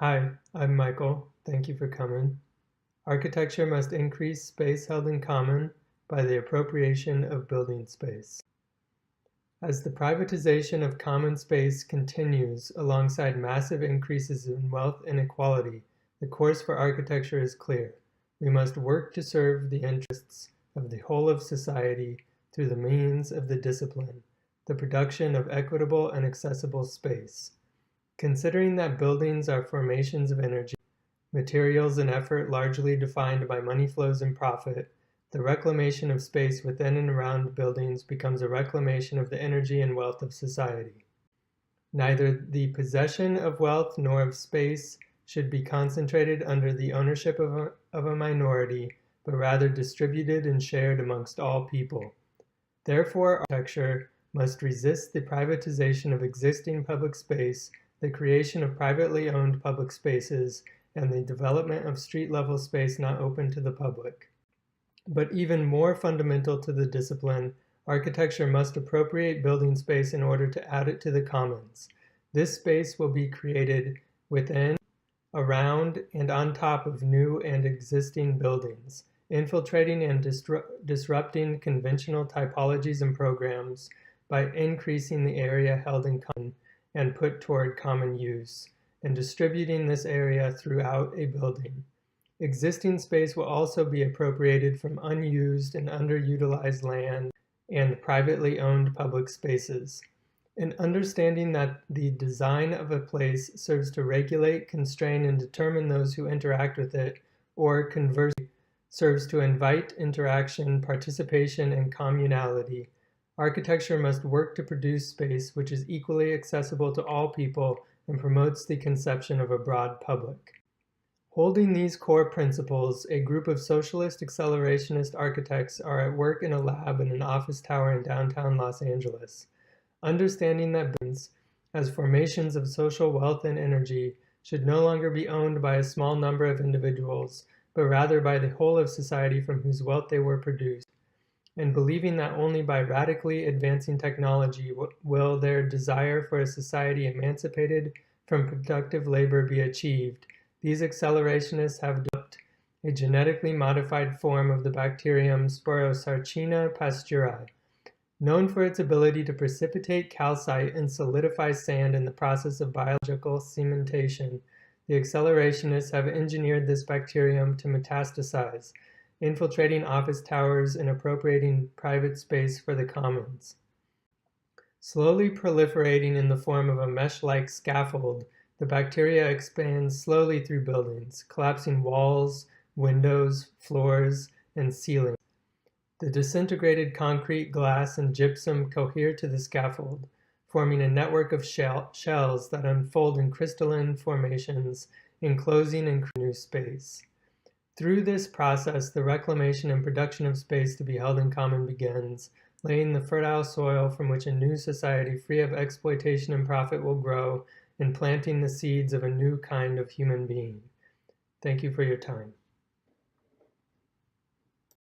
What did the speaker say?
Hi, I'm Michael. Thank you for coming. Architecture must increase space held in common by the appropriation of building space. As the privatization of common space continues alongside massive increases in wealth inequality, the course for architecture is clear. We must work to serve the interests of the whole of society through the means of the discipline, the production of equitable and accessible space. Considering that buildings are formations of energy, materials and effort largely defined by money flows and profit, the reclamation of space within and around buildings becomes a reclamation of the energy and wealth of society. Neither the possession of wealth nor of space should be concentrated under the ownership of a minority, but rather distributed and shared amongst all people. Therefore, architecture must resist the privatization of existing public space, the creation of privately owned public spaces, and the development of street-level space not open to the public. But even more fundamental to the discipline, architecture must appropriate building space in order to add it to the commons. This space will be created within, around, and on top of new and existing buildings, infiltrating and disrupting conventional typologies and programs by increasing the area held in common and put toward common use, and distributing this area throughout a building. Existing space will also be appropriated from unused and underutilized land and privately owned public spaces. In understanding that the design of a place serves to regulate, constrain, and determine those who interact with it, or conversely, serves to invite interaction, participation, and communality, architecture must work to produce space which is equally accessible to all people and promotes the conception of a broad public. Holding these core principles, a group of socialist accelerationist architects are at work in a lab in an office tower in downtown Los Angeles. Understanding that buildings, as formations of social wealth and energy, should no longer be owned by a small number of individuals, but rather by the whole of society from whose wealth they were produced, and believing that only by radically advancing technology will their desire for a society emancipated from productive labor be achieved, these accelerationists have developed a genetically modified form of the bacterium Sporosarcina pasteurii. Known for its ability to precipitate calcite and solidify sand in the process of biological cementation, the accelerationists have engineered this bacterium to metastasize, infiltrating office towers and appropriating private space for the commons. Slowly proliferating in the form of a mesh-like scaffold, the bacteria expands slowly through buildings, collapsing walls, windows, floors, and ceilings. The disintegrated concrete, glass, and gypsum cohere to the scaffold, forming a network of shells that unfold in crystalline formations, enclosing and creating new space. Through this process, the reclamation and production of space to be held in common begins, laying the fertile soil from which a new society free of exploitation and profit will grow, and planting the seeds of a new kind of human being. Thank you for your time.